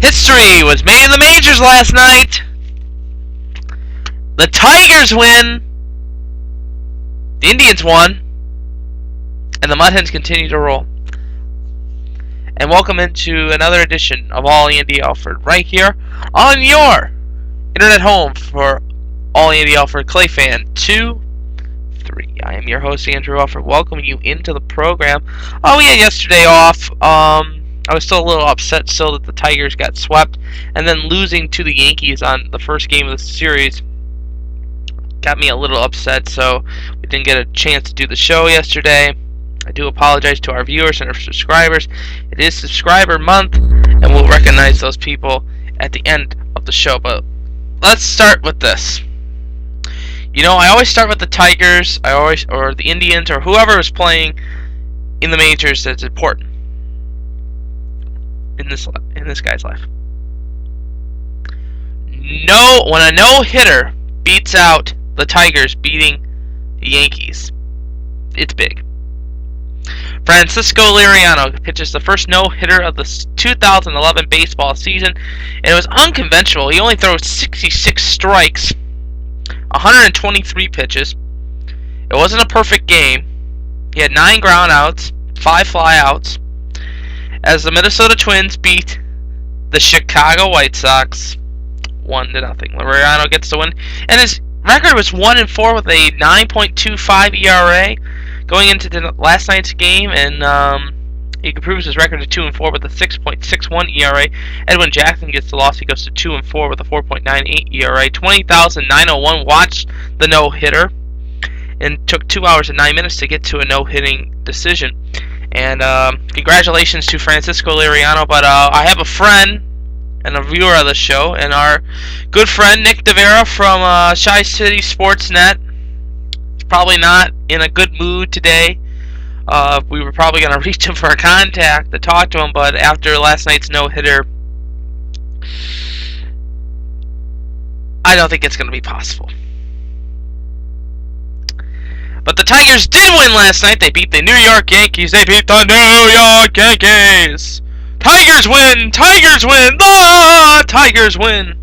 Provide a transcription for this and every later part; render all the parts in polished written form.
History was made in the majors last night. The Tigers win. The Indians won. And the Mud Hens continue to roll. And welcome into another edition of All Andy Alfred right here on your internet home for All Andy Alfred Clay Fan 2, 3. I am your host Andrew Alfred, welcoming you into the program. Oh, we had yesterday off. I was still a little upset still that the Tigers got swept, and then losing to the Yankees on the first game of the series got me a little upset, so we didn't get a chance to do the show yesterday. I do apologize to our viewers and our subscribers. It is subscriber month, and we'll recognize those people at the end of the show. But let's start with this. You know, I always start with the Tigers, or the Indians, or whoever is playing in the majors that's important in this guy's life. When a no-hitter beats out the Tigers beating the Yankees, it's big. Francisco Liriano pitches the first no-hitter of the 2011 baseball season, and it was unconventional. He only throws 66 strikes, 123 pitches. It wasn't a perfect game. He had 9 groundouts, 5 flyouts, as the Minnesota Twins beat the Chicago White Sox 1-0. Liriano gets the win, and his record was 1-4 with a 9.25 ERA going into last night's game, and he improves his record to 2-4 with a 6.61 ERA. Edwin Jackson gets the loss. He goes to 2-4 with a 4.98 ERA. 20,901 watched the no-hitter, and took 2 hours and 9 minutes to get to a no-hitting decision. And congratulations to Francisco Liriano. But I have a friend and a viewer of the show, and our good friend Nick DeVera from Chi City Sportsnet. He's probably not in a good mood today. We were probably going to reach him for a contact to talk to him, but after last night's no-hitter, I don't think it's going to be possible. But the Tigers did win last night. They beat the New York Yankees. They beat the New York Yankees. Tigers win! Tigers win! The Tigers win!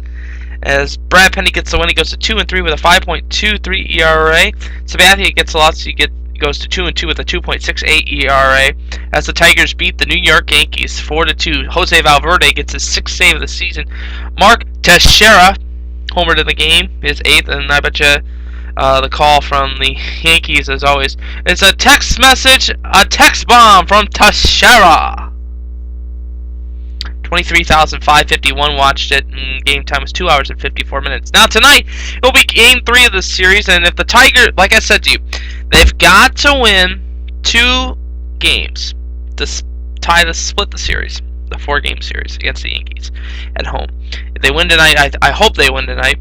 As Brad Penny gets the win, he goes to 2-3 with a 5.23 ERA. Sabathia gets the loss. He goes to 2-2 with a 2.68 ERA. As the Tigers beat the New York Yankees 4-2. Jose Valverde gets his 6th save of the season. Mark Teixeira homered in the game, his 8th, and I bet you the call from the Yankees, as always, it's a text message, a text bomb from Teixeira. 23,551 watched it, and game time was 2 hours and 54 minutes. Now tonight, it will be game 3 of the series, and if the Tigers, like I said to you, they've got to win 2 games to split the series, the 4-game series against the Yankees at home. If they win tonight, I hope they win tonight,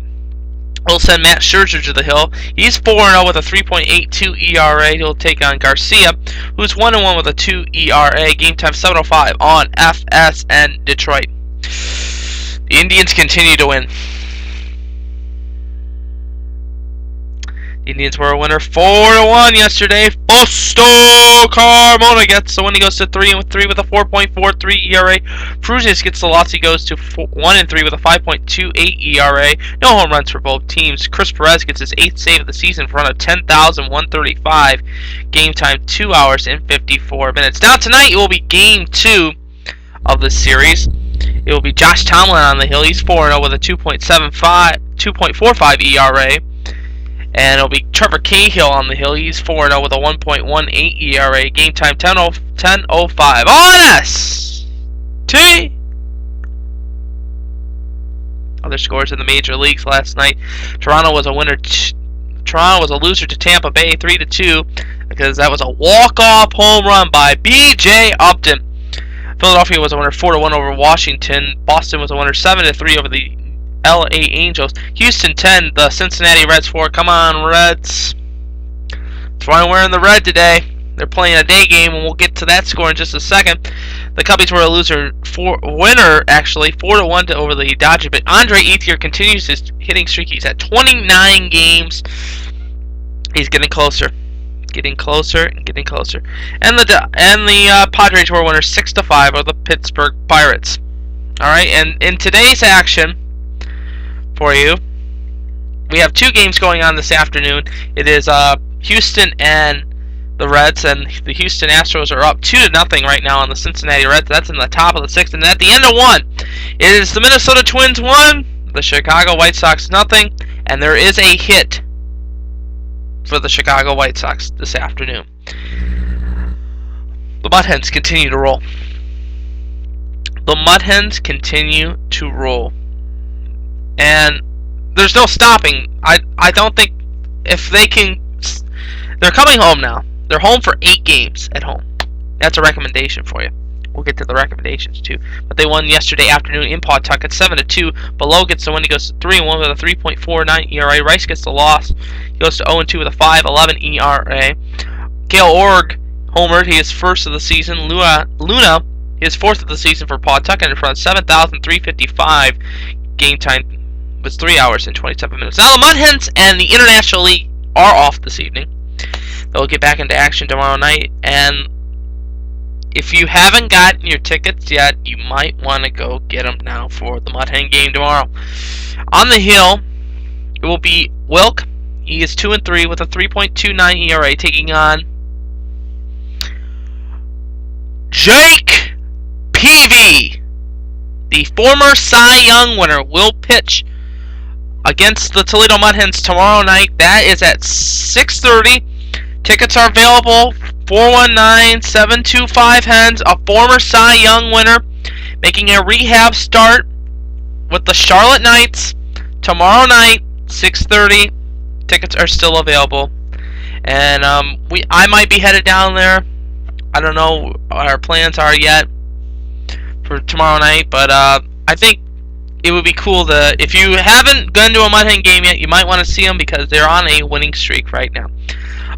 we'll send Matt Scherzer to the hill. He's 4-0 with a 3.82 ERA. He'll take on Garcia, who's 1-1 with a 2 ERA. Game time 7:05 on FSN Detroit. The Indians continue to win. The Indians were a winner 4-1 yesterday. Fausto Carmona gets the win. He goes to 3-3 with a 4.43 ERA. Fruges gets the loss. He goes to 1-3 with a 5.28 ERA. No home runs for both teams. Chris Perez gets his 8th save of the season for run of 10,135. Game time 2 hours and 54 minutes. Now tonight it will be game 2 of the series. It will be Josh Tomlin on the hill. He's 4-0 with a 2.45 ERA. And it'll be Trevor Cahill on the hill. He's 4-0 with a 1.18 ERA. Game time 10:05 on ST. Other scores in the major leagues last night. Toronto was a loser to Tampa Bay 3-2 because that was a walk-off home run by B.J. Upton. Philadelphia was a winner 4-1 over Washington. Boston was a winner 7-3 over the LA Angels. Houston 10, the Cincinnati Reds 4. Come on, Reds. That's why I'm wearing the red today. They're playing a day game, and we'll get to that score in just a second. The Cubbies were a winner, 4-1 over the Dodgers. But Andre Ethier continues his hitting streak. He's at 29 games. He's getting closer. Getting closer and getting closer. And the Padres were winners 6-5 over the Pittsburgh Pirates. Alright, and in today's action for you, we have two games going on this afternoon. It is Houston and the Reds, and the Houston Astros are up 2-0 right now on the Cincinnati Reds. That's in the top of the sixth, and at the end of one, it is the Minnesota Twins 1, the Chicago White Sox 0, and there is a hit for the Chicago White Sox this afternoon. The Mud Hens continue to roll. The Mud Hens continue to roll. And there's no stopping. I don't think if they can. They're coming home now. They're home for 8 games at home. That's a recommendation for you. We'll get to the recommendations too. But they won yesterday afternoon in Pawtucket 7-2. Below gets the win. He goes to 3-1 with a 3.49 ERA. Rice gets the loss. He goes to 0-2 with a 5.11 ERA. Gale Org homered. He is first of the season. Luna is fourth of the season for Pawtucket in front of 7,355. Game time was 3 hours and 27 minutes. Now the Mud Hens and the International League are off this evening. They'll get back into action tomorrow night, and if you haven't gotten your tickets yet, you might want to go get them now for the Mud Hen game tomorrow. On the hill, it will be Wilk. He is 2-3 with a 3.29 ERA, taking on Jake Peavy. The former Cy Young winner will pitch against the Toledo Mud Hens tomorrow night. That is at 6:30. Tickets are available. 419-725-HENS. A former Cy Young winner making a rehab start with the Charlotte Knights tomorrow night, 6:30. Tickets are still available, and I might be headed down there. I don't know what our plans are yet for tomorrow night, but I think it would be cool to, if you haven't gone to a Mud Hen game yet, you might want to see them because they're on a winning streak right now.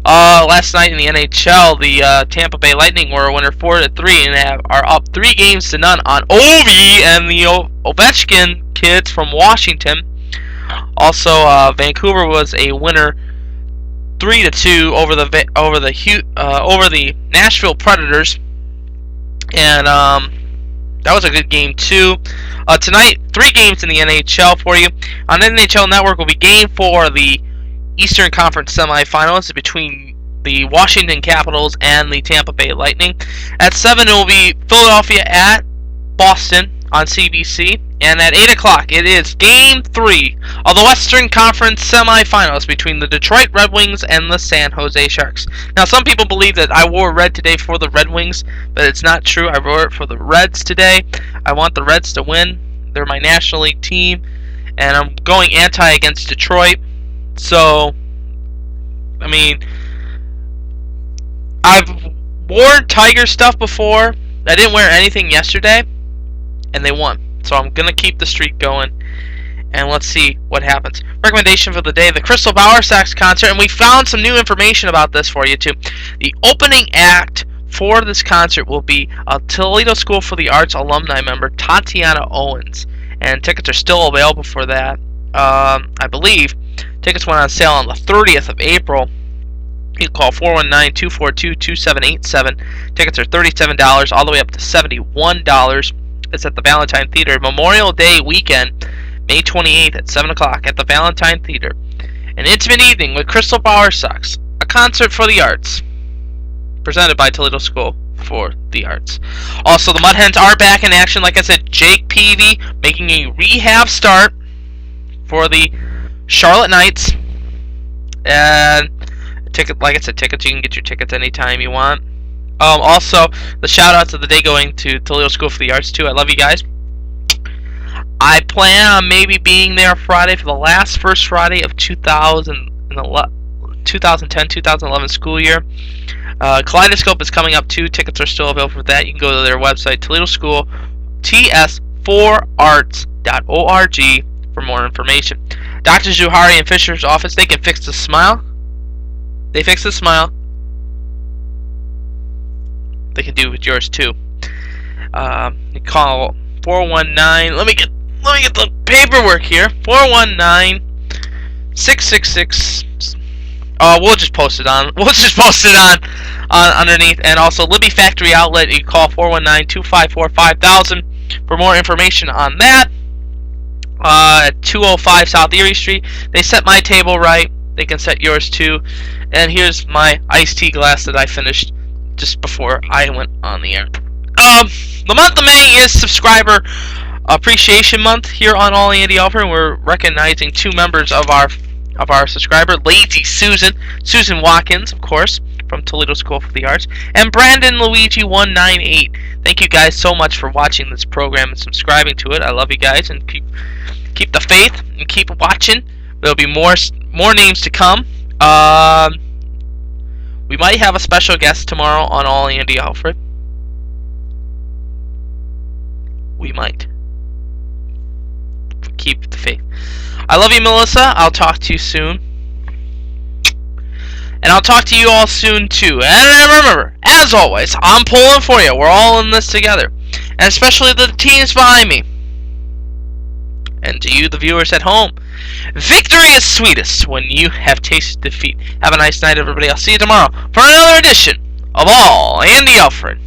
Last night in the NHL, the Tampa Bay Lightning were a winner 4-3 and are up 3-0 on Ovi and the Ovechkin kids from Washington. Also, Vancouver was a winner 3-2 over the Nashville Predators, and that was a good game too. Tonight, 3 games in the NHL for you. On NHL Network will be Game 4 of the Eastern Conference semifinals between the Washington Capitals and the Tampa Bay Lightning. At 7, it will be Philadelphia at Boston on CBC. And at 8 o'clock, it is Game 3 of the Western Conference semifinals between the Detroit Red Wings and the San Jose Sharks. Now, some people believe that I wore red today for the Red Wings, but it's not true. I wore it for the Reds today. I want the Reds to win. They're my National League team, and I'm going anti against Detroit. So, I mean, I've worn Tiger stuff before. I didn't wear anything yesterday, and they won. So I'm going to keep the streak going, and let's see what happens. Recommendation for the day, the Crystal Bower Sax concert, and we found some new information about this for you too. The opening act for this concert will be a Toledo School for the Arts alumni member, Tatiana Owens, and tickets are still available for that. I believe tickets went on sale on the 30th of April. You can call 419-242-2787. Tickets are $37 all the way up to $71. It's at the Valentine Theater, Memorial Day weekend, May 28th at 7 o'clock at the Valentine Theater. An intimate evening with Crystal Bower Sox, a concert for the arts, presented by Toledo School for the Arts. Also, the Mud Hens are back in action. Like I said, Jake Peavy making a rehab start for the Charlotte Knights. And like I said, tickets, you can get your tickets anytime you want. Also, the shout-outs of the day going to Toledo School for the Arts, too. I love you guys. I plan on maybe being there Friday for the first Friday of 2010-2011 school year. Kaleidoscope is coming up, too. Tickets are still available for that. You can go to their website, Toledo School, ts4arts.org, for more information. Dr. Zuhari and Fisher's office, they can fix the smile. They fix the smile. They can do it with yours too. You call 419. Let me get the paperwork here. 419-666. We'll just post it on. Underneath. And also Libby Factory Outlet. You call 419-254-5000 for more information on that. At 205 South Erie Street. They set my table right. They can set yours too. And here's my iced tea glass that I finished just before I went on the air. The month of May is Subscriber Appreciation Month here on All Andy Alfred. We're recognizing 2 members of our subscriber, Lazy Susan Watkins, of course, from Toledo School for the Arts, and Brandon Luigi 198. Thank you guys so much for watching this program and subscribing to it. I love you guys, and keep the faith and keep watching. There'll be more names to come. We might have a special guest tomorrow on All Andy Alfred. We might. Keep the faith. I love you, Melissa. I'll talk to you soon. And I'll talk to you all soon, too. And remember, as always, I'm pulling for you. We're all in this together. And especially the teams behind me. And to you, the viewers at home, victory is sweetest when you have tasted defeat. Have a nice night, everybody. I'll see you tomorrow for another edition of All Andy Alfred.